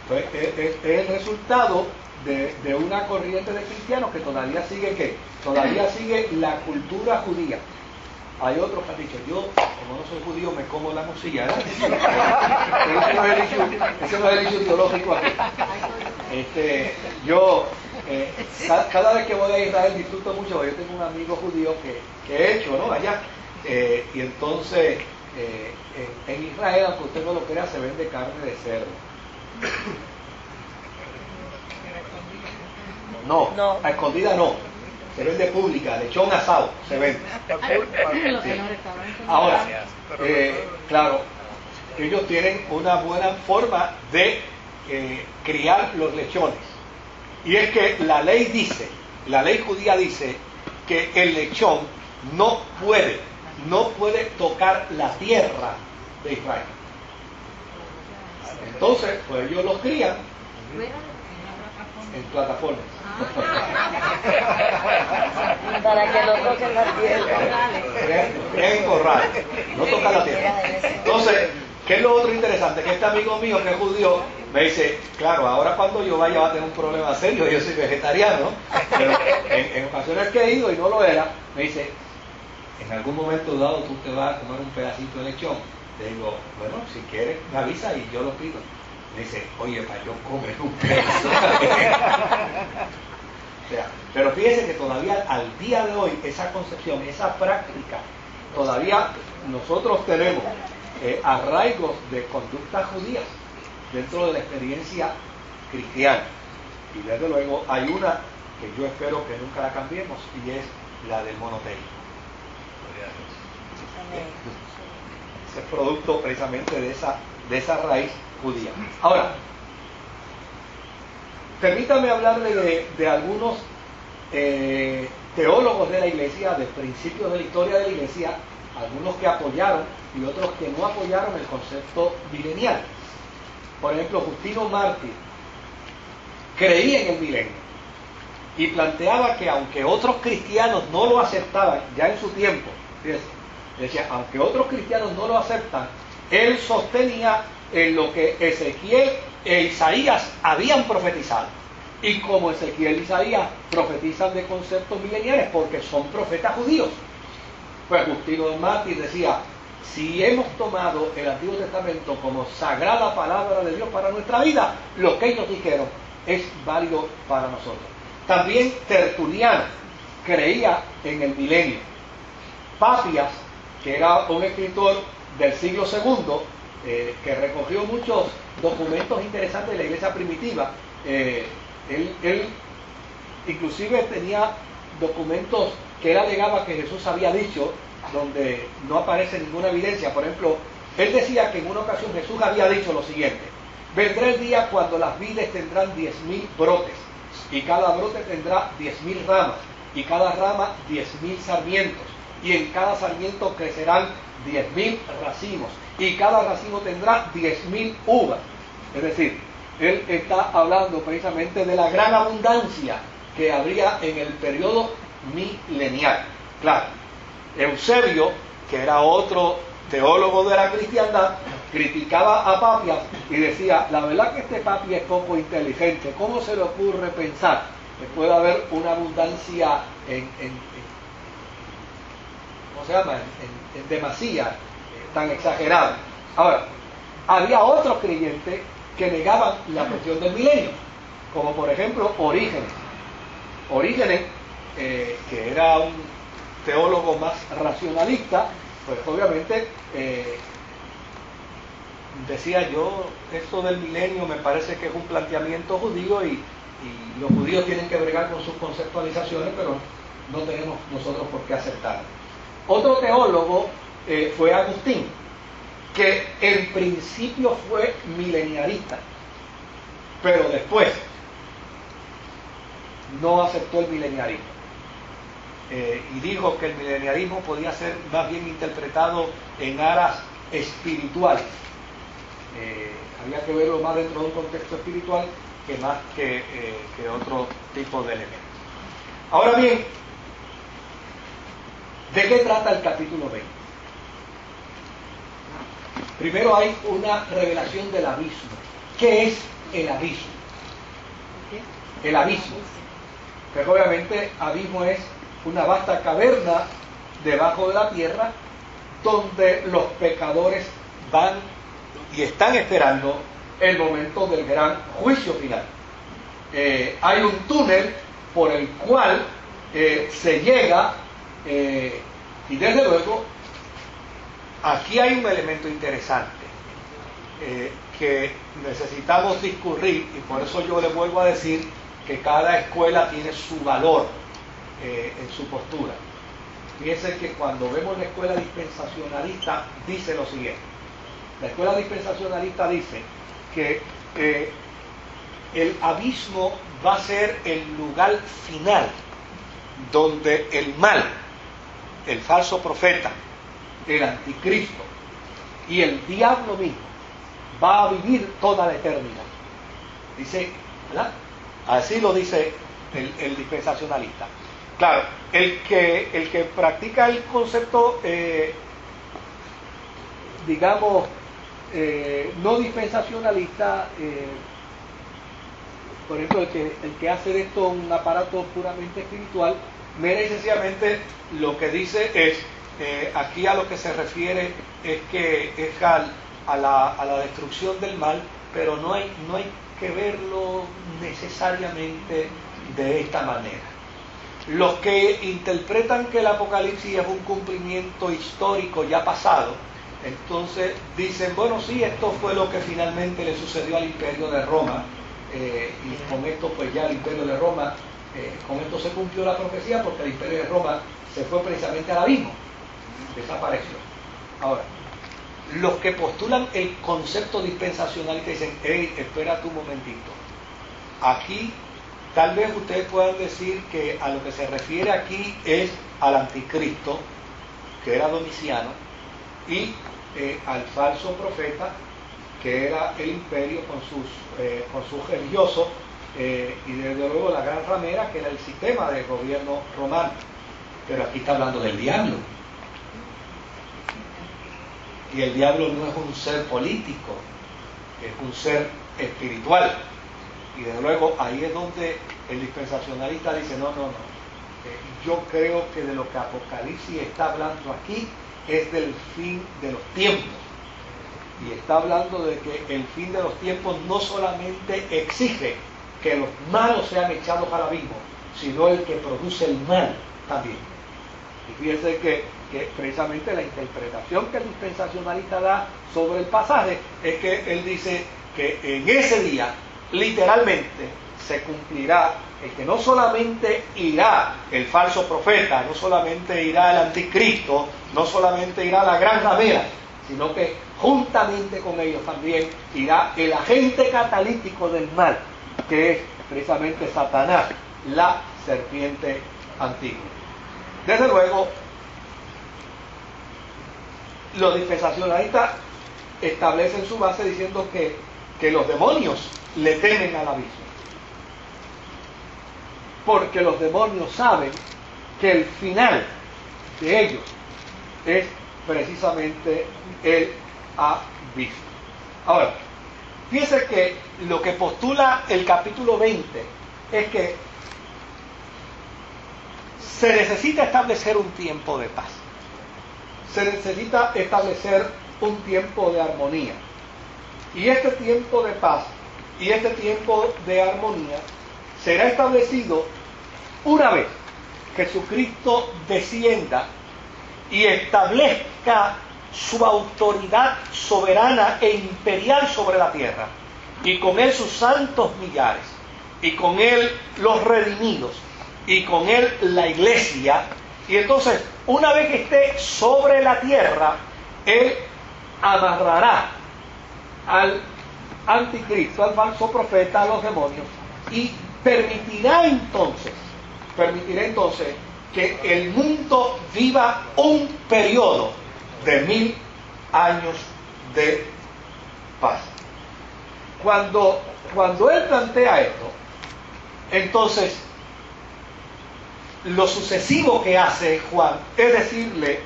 Es el resultado de una corriente de cristianos que todavía sigue ¿qué? Todavía sigue la cultura judía. Hay otros que han dicho, yo, como no soy judío, me como la morcilla, ¿verdad? Ese no es el issue teológico aquí. Yo, cada vez que voy a Israel disfruto mucho, yo tengo un amigo judío que he hecho, ¿no? Allá. Y entonces, en Israel, aunque usted no lo crea, se vende carne de cerdo. No, a escondida no. Se vende pública, lechón asado, se vende. Sí. Ahora, claro, ellos tienen una buena forma de criar los lechones. Y es que la ley judía dice que el lechón no puede tocar la tierra de Israel. Entonces, pues ellos los crían en plataformas. Para que no toquen la tierra. En corral, no toca la tierra. Entonces, ¿qué es lo otro interesante? Que este amigo mío que es judío me dice, claro, ahora cuando yo vaya va a tener un problema serio, yo soy vegetariano, pero en ocasiones que he ido y no lo era, me dice, en algún momento dado tú te vas a comer un pedacito de lechón. Le digo, bueno, si quieres me avisa y yo lo pido. Me dice, oye, para yo comer un pedazo. O sea, pero fíjese que todavía al día de hoy esa concepción, esa práctica, todavía nosotros tenemos arraigos de conductas judías dentro de la experiencia cristiana. Y desde luego hay una que yo espero que nunca la cambiemos y es la del monoteísmo. Es producto precisamente de esa raíz judía. Ahora, permítame hablarle de algunos teólogos de la iglesia, de principios de la historia de la iglesia, algunos que apoyaron y otros que no apoyaron el concepto milenial. Por ejemplo, Justino Mártir creía en el milenio y planteaba que aunque otros cristianos no lo aceptaban ya en su tiempo, decía, aunque otros cristianos no lo aceptan, él sostenía en lo que Ezequiel e Isaías habían profetizado. Y como Ezequiel e Isaías profetizan de conceptos mileniales porque son profetas judíos, pues Justino de Mártir decía, si hemos tomado el Antiguo Testamento como sagrada palabra de Dios para nuestra vida, lo que ellos dijeron es válido para nosotros. También Tertuliano creía en el milenio. Papias, que era un escritor del siglo II, que recogió muchos documentos interesantes de la iglesia primitiva, él inclusive tenía documentos que él alegaba que Jesús había dicho, donde no aparece ninguna evidencia. Por ejemplo, él decía que en una ocasión Jesús había dicho lo siguiente: vendrá el día cuando las vides tendrán 10.000 brotes, y cada brote tendrá 10.000 ramas, y cada rama 10.000 sarmientos, y en cada sarmiento crecerán 10.000 racimos, y cada racimo tendrá 10.000 uvas. Es decir, él está hablando precisamente de la gran abundancia que habría en el periodo milenial. Claro, Eusebio, que era otro teólogo de la cristiandad, criticaba a Papias y decía, la verdad que este Papias es poco inteligente, ¿cómo se le ocurre pensar que puede haber una abundancia ¿cómo se llama? En demasía, tan exagerada? Ahora, había otros creyentes que negaban la cuestión del milenio, como por ejemplo Orígenes. Orígenes, que era un teólogo más racionalista, pues obviamente decía, yo, esto del milenio me parece que es un planteamiento judío y los judíos tienen que bregar con sus conceptualizaciones, pero no tenemos nosotros por qué aceptarlo. Otro teólogo fue Agustín, que en principio fue milenialista, pero después no aceptó el milenialismo. Y dijo que el milenialismo podía ser más bien interpretado en aras espirituales. Había que verlo más dentro de un contexto espiritual que más que otro tipo de elementos. Ahora bien, ¿de qué trata el capítulo 20? Primero hay una revelación del abismo. ¿Qué es el abismo? El abismo. Que obviamente abismo es una vasta caverna debajo de la tierra donde los pecadores van y están esperando el momento del gran juicio final. Hay un túnel por el cual se llega y desde luego aquí hay un elemento interesante que necesitamos discurrir, y por eso yo les vuelvo a decir que cada escuela tiene su valor en su postura. Fíjense que cuando vemos la escuela dispensacionalista dice lo siguiente. La escuela dispensacionalista dice que el abismo va a ser el lugar final donde el mal, el falso profeta, el anticristo y el diablo mismo va a vivir toda la eternidad. Dice, ¿verdad? Así lo dice el dispensacionalista. Claro, el que practica el concepto, digamos, no dispensacionalista, por ejemplo, el que hace de esto un aparato puramente espiritual, mera y sencillamente lo que dice es, aquí a lo que se refiere es que es a la destrucción del mal, pero no hay que verlo necesariamente de esta manera. Los que interpretan que el Apocalipsis es un cumplimiento histórico ya pasado, entonces dicen, bueno, sí, esto fue lo que finalmente le sucedió al Imperio de Roma, y con esto pues ya el Imperio de Roma, con esto se cumplió la profecía, porque el Imperio de Roma se fue precisamente al abismo, desapareció. Ahora, los que postulan el concepto dispensacional y dicen, hey, espérate un momentito, aquí tal vez ustedes puedan decir que a lo que se refiere aquí es al anticristo, que era Domiciano, y al falso profeta, que era el imperio con sus religiosos, y desde luego la gran ramera, que era el sistema de gobierno romano. Pero aquí está hablando del diablo. Y el diablo no es un ser político, es un ser espiritual. Y desde luego ahí es donde el dispensacionalista dice, no. Yo creo que de lo que Apocalipsis está hablando aquí es del fin de los tiempos. Y está hablando de que el fin de los tiempos no solamente exige que los malos sean echados al abismo, sino el que produce el mal también. Y fíjense que precisamente la interpretación que el dispensacionalista da sobre el pasaje es que él dice que en ese día, literalmente, se cumplirá el que no solamente irá el falso profeta, no solamente irá el anticristo, no solamente irá la gran ramera, sino que juntamente con ellos también irá el agente catalítico del mal, que es precisamente Satanás, la serpiente antigua. Desde luego, los dispensacionalistas establecen su base diciendo que los demonios le temen al abismo, porque los demonios saben que el final de ellos es precisamente el abismo. Ahora, fíjense que lo que postula el capítulo 20 es que se necesita establecer un tiempo de paz, se necesita establecer un tiempo de armonía, y este tiempo de paz y este tiempo de armonía será establecido una vez Jesucristo descienda y establezca su autoridad soberana e imperial sobre la tierra, y con él sus santos millares, y con él los redimidos, y con él la iglesia. Y entonces, una vez que esté sobre la tierra, él amarrará al anticristo, al falso profeta, a los demonios, y permitirá entonces que el mundo viva un periodo de 1000 años de paz. Cuando él plantea esto, entonces lo sucesivo que hace Juan es decirle